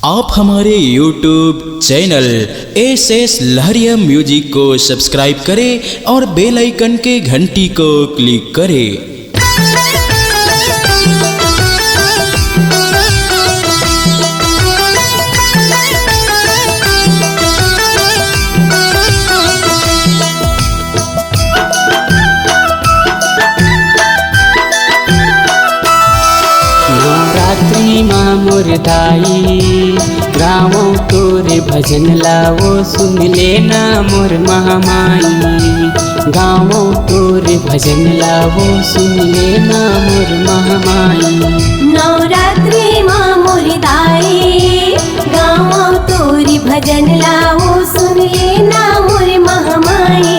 आप हमारे YouTube channel SS लहरिया म्यूजिक को सब्सक्राइब करें और बेल आइकन के घंटी को क्लिक करें। नवरात्रि माँ मोर दाई गावों तोरे भजन लावो सुन लेना मोर महामाई। गावों तोरे भजन लावो सुन लेना मोर महामाई। नवरात्रि माँ मोर दाई गावों तोरे भजन लावो सुन लेना मोर महामाई।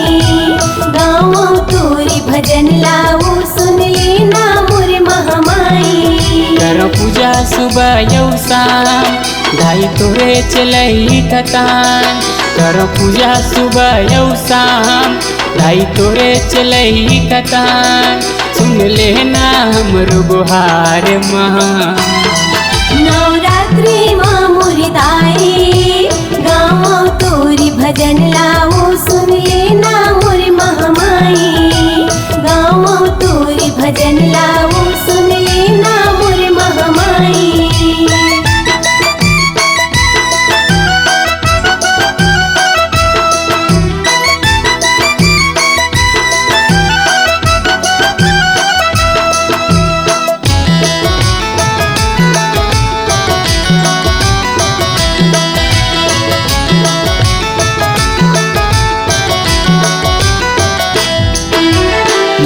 गावों तोरे भजन लावो सुन लेना मोर महामाई। कर पूजा सुबह यौ शाम दाई तोरे चलई कतान। कर पूजा सुबह यौ शाम दाई तोरे चलई कतान। सुन लेना हमरो गुहार माँ। नवरात्रि माँ मोर दाई गावों तोरे भजन लावो सुन लेना मोर महामाई। गावों तोरे भजन लावो सुन लेना मोर महामाई।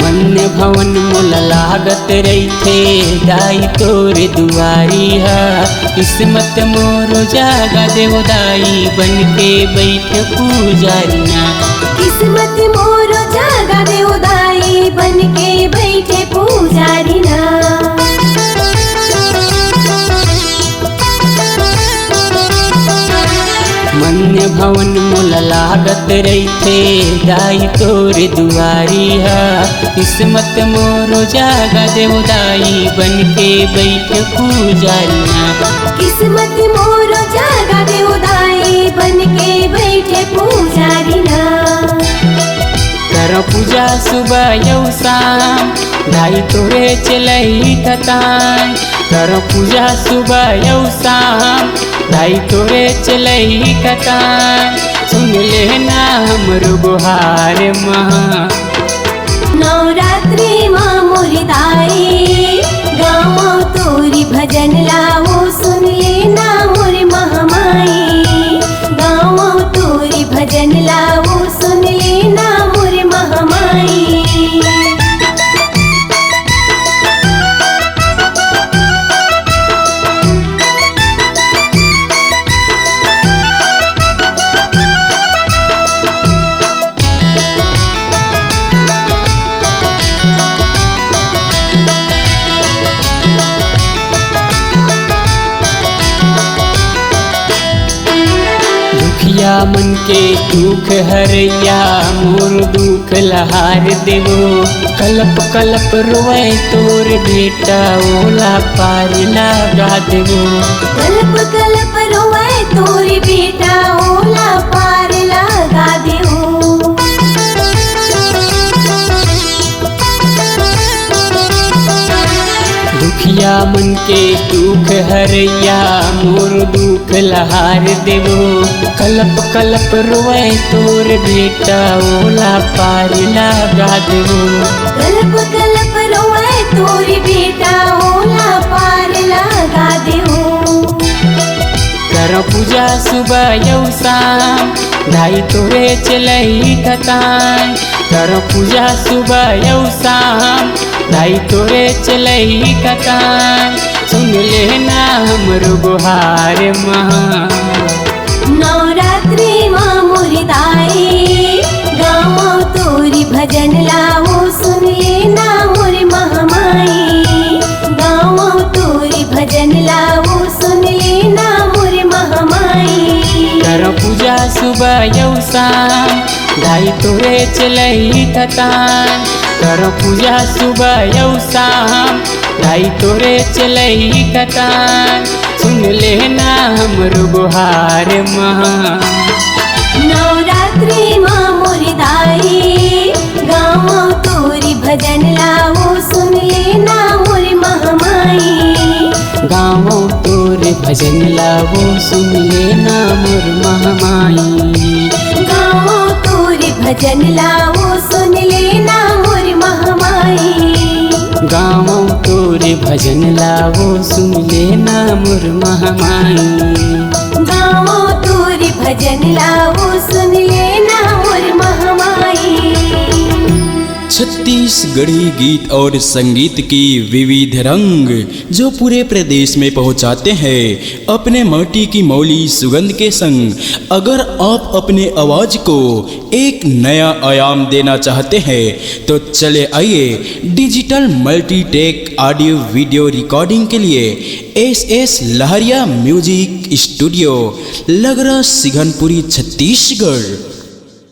मन भवन मोल लागत रहीथे दाई तोरे दुआरी है। किस्मत मोरो जागा देव दाई बन के बैठ पुजारी ना। किस्मत मोर जागा देव दाई बन के बैठे पुजारी ना। मन भवन मोल लागत रहीथे दाई तोरे दुआरी है। किस्मत मोरो जागा देव दाई बन के बैठ पुजारी ना। किस्मत मोर जागा देव दाई बन के बैठे पुजारी ना। कर पूजा सुबह यौ शाम दाई तोरे चलई कतान। कर पूजा सुबह यौ शाम दाई तोरे चलई कतान। सुन लेना हमरो गुहार माँ। नवरात्रि माँ मोर दाई गावों तोरे भजन लावो सुन लेना मोर महामाई। गावों तोरे भजन लावो सुन लेना मोर महामाई। दुखिया मन के दुख हरैया मोर दुख लहार देवो। कलप कलप रोए तोर बेटा ओला पार लगा देवो। कलप कलप रोए तोरे बेटा ओला पार लगा देवो। दुखिया मन के दुख हरैया मोर दुख लहार देवो। कलप कलप रोए तोर बेटा ओला पार लगा देवो। कलप कलप रोए तोरे बेटा ओला पार लगा देवो। कर पूजा सुबह यौ शाम दाई तोरे चलई कतान। कर पूजा सुबह यौ शाम दाई तोरे चलई कतान। सुन लेना हमरो गुहार माँ। नवरात्रि माँ मोर दाई गावों तोरे भजन लावो सुन लेना मोर महामाई। गावों तोरे भजन लावो सुन लेना मोर महामाई। कर पूजा सुबह यौ शाम दाई तोरे चलई कतान। कर पूजा सुबह यौ शाम दाई तोरे चलई कतान। सुन लेना हम हमरो गुहार माँ। नवरात्रि माँ मोरी दाई गाँव तोरी भजन लाओ सुन लेना मोरी महामाई। गाँव तोरे भजन लावो सुन लेना मोर महामाई। गाँव तोरी भजन लाओ सुन लेना मोरी महामाई। गाँव तोरे भजन लावो सुन लेना मोर महामाई। गाँव तोरी भजन लाओ सुन लेना मोर महामाई। छत्तीसगढ़ी गीत और संगीत की विविध रंग जो पूरे प्रदेश में पहुंचाते हैं अपने माटी की मौली सुगंध के संग। अगर आप अपने आवाज को एक नया आयाम देना चाहते हैं तो चले आइए digital Multitech audio video recording के लिए एस लहरिया म्यूजिक स्टूडियो लगरा सिघनपुरी छत्तीसगढ़।